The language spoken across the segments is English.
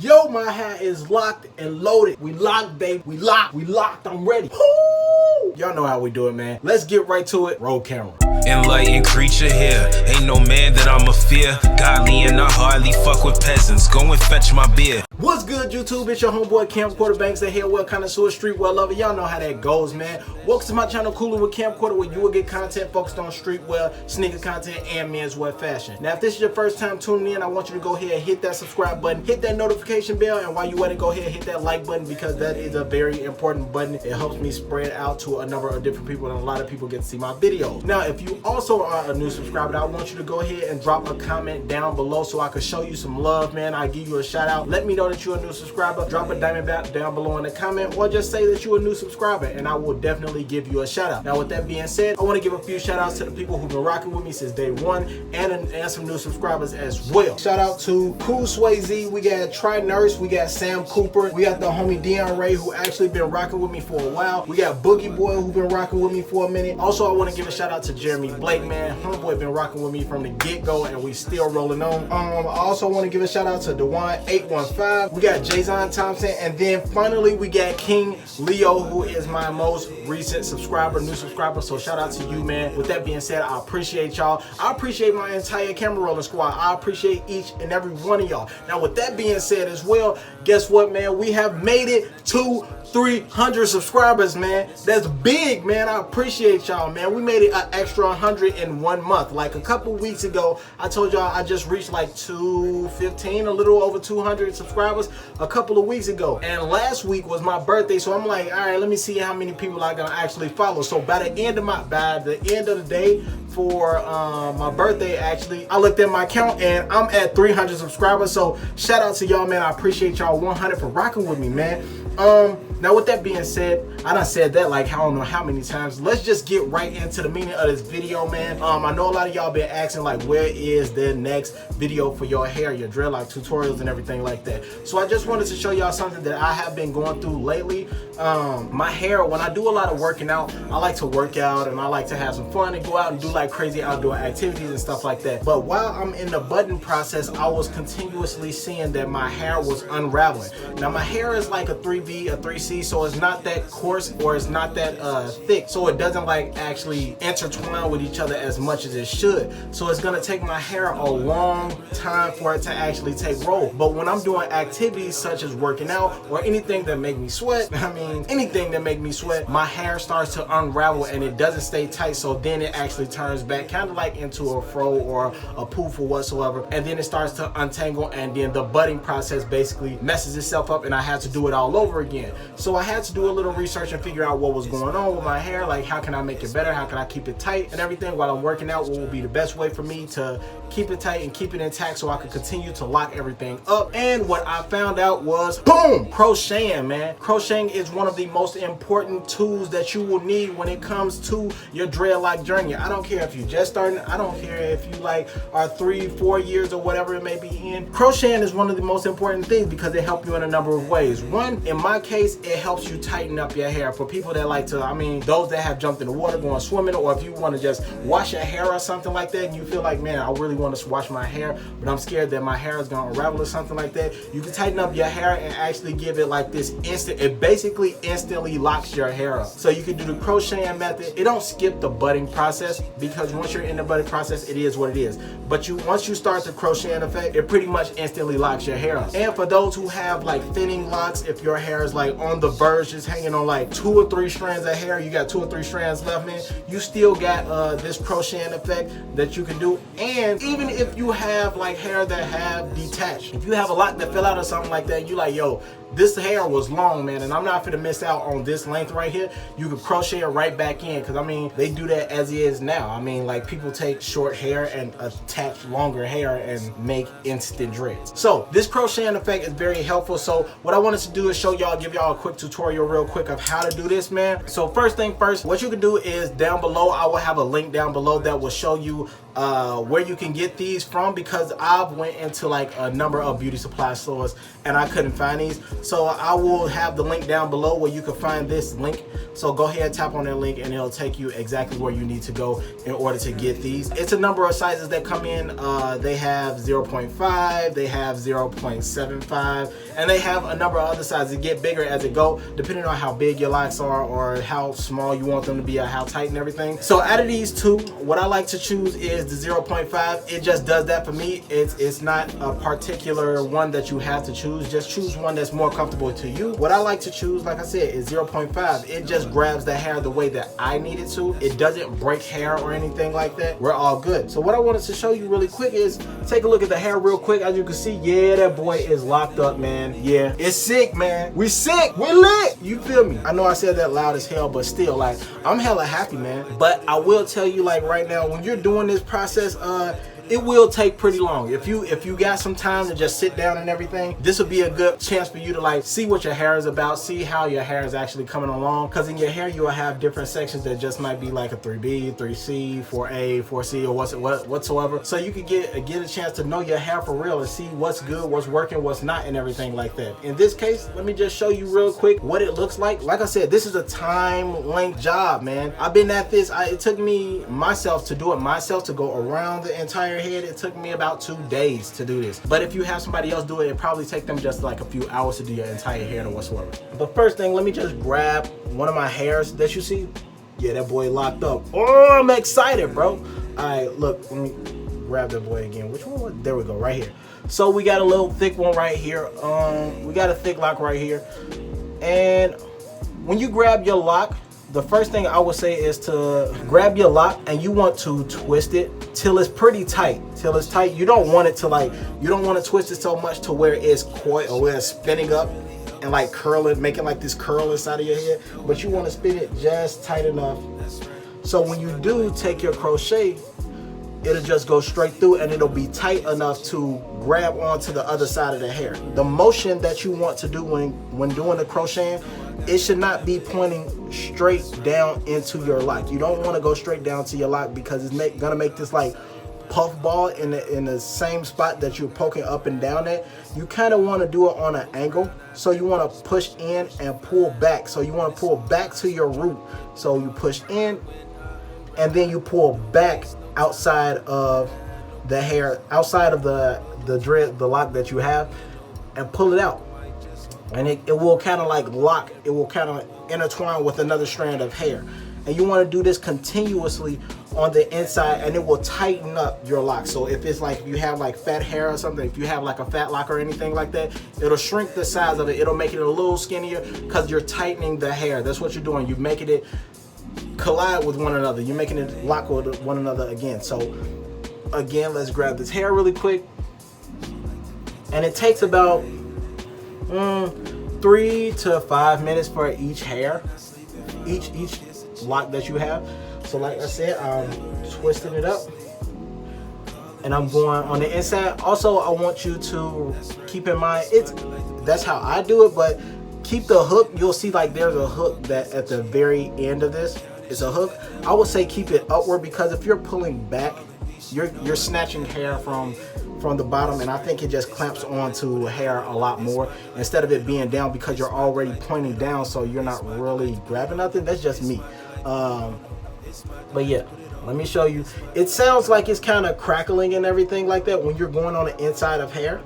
Yo, my hat is locked and loaded. We locked, babe. We locked. I'm ready. Woo! Y'all know how we do it, man. Let's get right to it. Roll camera. Enlightened creature here. Ain't no man that I'ma fear. Godly and I hardly fuck with peasants. Go and fetch my beer. What's good, YouTube? It's your homeboy Camcorder Banks, the Hairwell Connoisseur, Streetwear Lover. Y'all know how that goes, man. Welcome to my channel, Coolin' with Camcorder, where you will get content focused on streetwear, sneaker content, and menswear fashion. Now, if this is your first time tuning in, I want you to go ahead and hit that subscribe button, hit that notification bell, and while you at it, go ahead and hit that like button, because that is a very important button. It helps me spread out to a number of different people, and a lot of people get to see my videos. Now, if you also are a new subscriber, I want you to go ahead and drop a comment down below so I can show you some love, man. I give you a shout out. Let me know that you're a new subscriber. Drop a diamond back down below in the comment, or just say that you're a new subscriber, and I will definitely give you a shout out. Now, with that being said, I want to give a few shout outs to the people who've been rocking with me since day one, and some new subscribers as well. Shout out to Cool Swayze, we got Try Nurse, we got Sam Cooper, we got the homie Dion Ray, who actually been rocking with me for a while. We got Boogie Boy, who been rocking with me for a minute. Also, I want to give a shout out to Jeremy Blake, man. Homeboy been rocking with me from the get-go, and we still rolling on. I also want to give a shout out to Dewan815. We got Jason Thompson, and then finally we got King Leo, who is my most recent subscriber, new subscriber. So shout out to you, man. With that being said, I appreciate y'all. I appreciate my entire camera rolling squad. I appreciate each and every one of y'all. Now, with that being said as well, guess what, man? We have made it to 300 subscribers, man. That's big, man. I appreciate y'all, man. We made it an extra 100 in 1 month. Like a couple weeks ago, I told y'all I just reached like 215, a little over 200 subscribers a couple of weeks ago. And last week was my birthday, so I'm like, all right, let me see how many people I gonna actually follow. So by the end of the day for my birthday, actually, I looked at my account and I'm at 300 subscribers. So shout out to y'all, man. I appreciate y'all 100 for rocking with me, man. Now, with that being said, I done said that like I don't know how many times. Let's just get right into the meaning of this video, man. I know a lot of y'all been asking like, where is the next video for your hair, your dreadlock tutorials and everything like that. So I just wanted to show y'all something that I have been going through lately. My hair, when I do a lot of working out, I like to work out and I like to have some fun and go out and do like crazy outdoor activities and stuff like that. But while I'm in the budding process, I was continuously seeing that my hair was unraveling. Now, my hair is like a 3B, a 3C, so it's not that coarse or it's not that thick, so it doesn't like actually intertwine with each other as much as it should. So it's gonna take my hair a long time for it to actually take roll. But when I'm doing activities such as working out or anything that make me sweat, anything that make me sweat, my hair starts to unravel and it doesn't stay tight. So then it actually turns back kind of like into a fro or a poof or whatsoever, and then it starts to untangle, and then the budding process basically messes itself up and I have to do it all over again. So I had to do a little research and figure out what was going on with my hair, like how can I make it better, how can I keep it tight and everything while I'm working out, what will be the best way for me to keep it tight and keep it intact so I can continue to lock everything up. And what I found out was, boom, crocheting, man. Crocheting is one of the most important tools that you will need when it comes to your dreadlock journey. I don't care if you just starting, I don't care if you like are 3-4 years or whatever it may be in. Crocheting is one of the most important things because it helps you in a number of ways. One, in my case, it helps you tighten up your hair. For people that like to, those that have jumped in the water going swimming, or if you want to just wash your hair or something like that and you feel like, man, I really want to wash my hair, but I'm scared that my hair is going to unravel or something like that, you can tighten up your hair and actually give it like this it basically instantly locks your hair up. So you can do the crocheting method. It don't skip the budding process, because once you're in the budding process, it is what it is. But once you start the crocheting effect, it pretty much instantly locks your hair up. And for those who have like thinning locks, if your hair is like on the verge, just hanging on like 2 or 3 strands of hair, you got 2 or 3 strands left, man, you still got this crocheting effect that you can do. And even if you have like hair that have detached, if you have a lock that fell out or something like that, you like, yo, this hair was long, man, and I'm not gonna miss out on this length right here, you can crochet it right back in, because they do that as is now. Like people take short hair and attach longer hair and make instant dreads. So this crocheting effect is very helpful. So what I wanted to do is show y'all, give y'all a quick tutorial real quick of how to do this, man. So first thing first, what you can do is down below, I will have a link down below that will show you where you can get these from, because I've went into like a number of beauty supply stores and I couldn't find these. So I will have the link down below where you can find this link. So go ahead, tap on that link and it'll take you exactly where you need to go in order to get these. It's a number of sizes that come in. They have 0.5, they have 0.75, and they have a number of other sizes. It get bigger as it go, depending on how big your locks are or how small you want them to be or how tight and everything. So out of these two, what I like to choose is the 0.5. It just does that for me. It's not a particular one that you have to choose. Just choose one that's more comfortable to you. What I like to choose, like I said, is 0.5. It just grabs the hair the way that I need it to. It doesn't break hair or anything like that. We're all good. So what I wanted to show you really quick is take a look at the hair real quick. As you can see, yeah, that boy is locked up, man. Yeah, it's sick, man. We sick. We lit. You feel me? I know I said that loud as hell, but still, like, I'm hella happy, man. But I will tell you, like, right now, when you're doing this process, it will take pretty long. If you got some time to just sit down and everything, this will be a good chance for you to like see what your hair is about, see how your hair is actually coming along. Because in your hair you will have different sections that just might be like a 3B, 3C, 4A, 4C, or whatsoever. So you can get a chance to know your hair for real and see what's good, what's working, what's not, and everything like that. In this case, let me just show you real quick what it looks like. Like I said, this is a time length job, man. I've been at this. It took me myself to do it myself, to go around the entire head. It took me about 2 days to do this, but if you have somebody else do it, it probably take them just like a few hours to do your entire hair or whatsoever. But first thing, let me just grab one of my hairs that you see. Yeah, that boy locked up. Oh, I'm excited, bro. All right, look, let me grab that boy again. Which one? There we go, right here. So we got a little thick one right here. We got a thick lock right here. And when you grab your lock, the first thing I would say is to grab your lock and you want to twist it till it's pretty tight. Till it's tight. You don't want it to like, you don't want to twist it so much to where it's coiled or where it's spinning up and like curling, making like this curl inside of your head. But you want to spin it just tight enough. So when you do take your crochet, it'll just go straight through and it'll be tight enough to grab onto the other side of the hair. The motion that you want to do when doing the crocheting, it should not be pointing straight down into your lock. You don't want to go straight down to your lock because it's gonna make this like puff ball in the same spot that you're poking up and down at. You kind of want to do it on an angle. So you want to push in and pull back. So you want to pull back to your root. So you push in and then you pull back outside of the hair, outside of the lock that you have, and pull it out. And it will kind of like lock, it will kind of intertwine with another strand of hair. And you want to do this continuously on the inside and it will tighten up your lock. So if it's like, if you have like fat hair or something, if you have like a fat lock or anything like that, it'll shrink the size of it. It'll make it a little skinnier because you're tightening the hair. That's what you're doing. You're making it collide with one another. You're making it lock with one another again. So again, let's grab this hair really quick. And it takes about 3 to 5 minutes for each hair, each lock that you have. So like I said, I'm twisting it up and I'm going on the inside. Also, I want you to keep in mind, that's how I do it, but keep the hook. You'll see like there's a hook that at the very end of this is a hook. I would say keep it upward because if you're pulling back, you're snatching hair from the bottom, and I think it just clamps onto hair a lot more instead of it being down because you're already pointing down, so you're not really grabbing nothing. That's just me. But yeah, let me show you. It sounds like it's kind of crackling and everything like that when you're going on the inside of hair.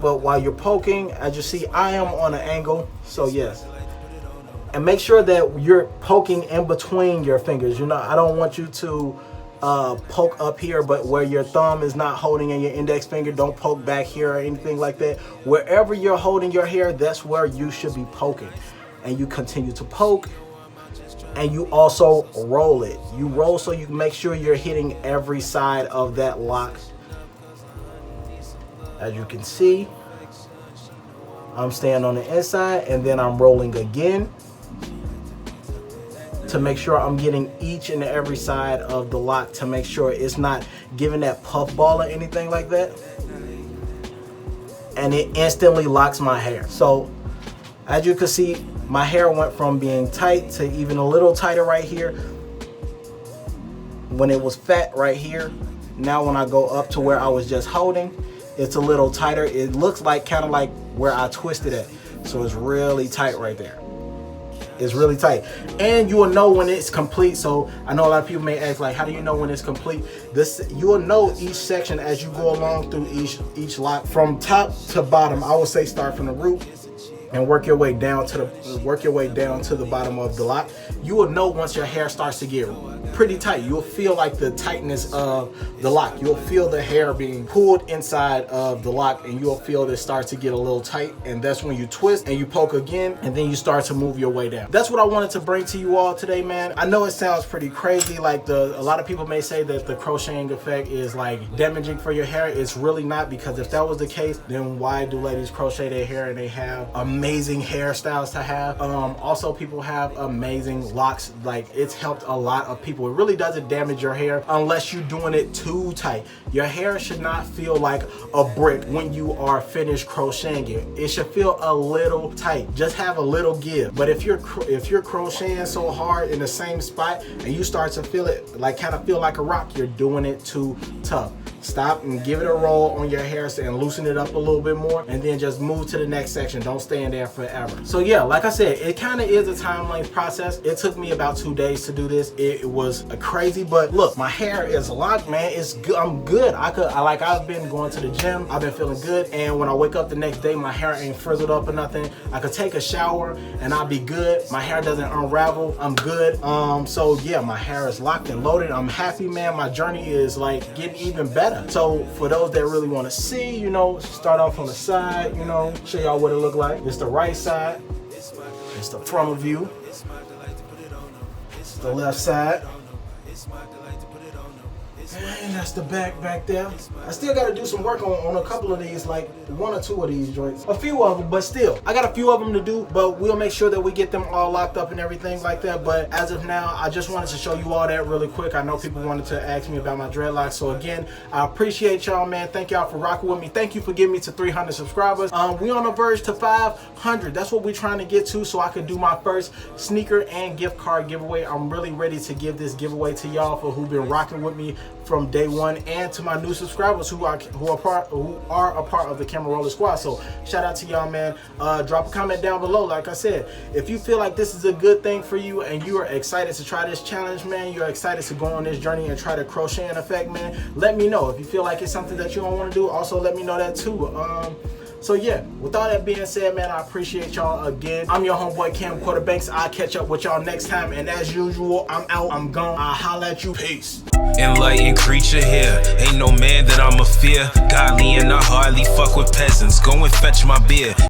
But while you're poking, as you see, I am on an angle, so yes. And make sure that you're poking in between your fingers. You know, I don't want you to poke up here, but where your thumb is not holding in your index finger, don't poke back here or anything like that. Wherever you're holding your hair, that's where you should be poking. And you continue to poke, and you also roll it. You roll so you can make sure you're hitting every side of that lock. As you can see, I'm staying on the inside and then I'm rolling again to make sure I'm getting each and every side of the lock to make sure it's not giving that puff ball or anything like that. And it instantly locks my hair. So as you can see, my hair went from being tight to even a little tighter right here. when it was fat right here. Now when I go up to where I was just holding, it's a little tighter. It looks like kind of like where I twisted it. So it's really tight right there. It's really tight, and you will know when it's complete. So I know a lot of people may ask, like, how do you know when it's complete? This, you will know each section as you go along through each lock from top to bottom. I would say start from the root and work your way down to the bottom of the lock. You will know once your hair starts to get pretty tight. You'll feel like the tightness of the lock. You'll feel the hair being pulled inside of the lock, and you'll feel it start to get a little tight, and that's when you twist and you poke again, and then you start to move your way down. That's what I wanted to bring to you all today, man. I know it sounds pretty crazy, like a lot of people may say that the crocheting effect is like damaging for your hair. It's really not, because if that was the case, then why do ladies crochet their hair and they have amazing hairstyles to have? Also, people have amazing locks. Like, it's helped a lot of people. It really doesn't damage your hair unless you're doing it too tight. Your hair should not feel like a brick when you are finished crocheting it. It should feel a little tight. Just have a little give. But if you're crocheting so hard in the same spot and you start to feel it like kind of feel like a rock, you're doing it too tough. Stop and give it a roll on your hair and loosen it up a little bit more, and then just move to the next section. Don't stay in there forever. So yeah, like I said, it kind of is a time length process. It took me about 2 days to do this. It was crazy, but look, my hair is locked, man. It's good. I'm good. I've been going to the gym. I've been feeling good, and when I wake up the next day, my hair ain't frizzled up or nothing. I could take a shower and I'll be good. My hair doesn't unravel. I'm good. So yeah, my hair is locked and loaded. I'm happy, man. My journey is like getting even better. So for those that really want to see, you know, start off on the side, you know, show y'all what it look like. It's the right side. It's the front view. It's the left side. And that's the back there. I still got to do some work on a couple of these, like 1 or 2 of these joints. A few of them, but still. I got a few of them to do, but we'll make sure that we get them all locked up and everything like that. But as of now, I just wanted to show you all that really quick. I know people wanted to ask me about my dreadlocks. So again, I appreciate y'all, man. Thank y'all for rocking with me. Thank you for getting me to 300 subscribers. We on the verge to 500. That's what we're trying to get to, so I could do my first sneaker and gift card giveaway. I'm really ready to give this giveaway to y'all for who've been rocking with me from day one, and to my new subscribers who are a part of the Camera Roller Squad. So shout out to y'all, man. Drop a comment down below. Like I said, if you feel like this is a good thing for you and you are excited to try this challenge, man, you're excited to go on this journey and try the crocheting effect, man, let me know. If you feel like it's something that you don't want to do, also let me know that too. So yeah, with all that being said, man, I appreciate y'all again. I'm your homeboy Camcorder Banks. I'll catch up with y'all next time, and as usual, I'm out, I'm gone. I'll holla at you. Peace. Enlightened creature here, ain't no man that I'ma fear. Godly and I hardly fuck with peasants. Go and fetch my beer.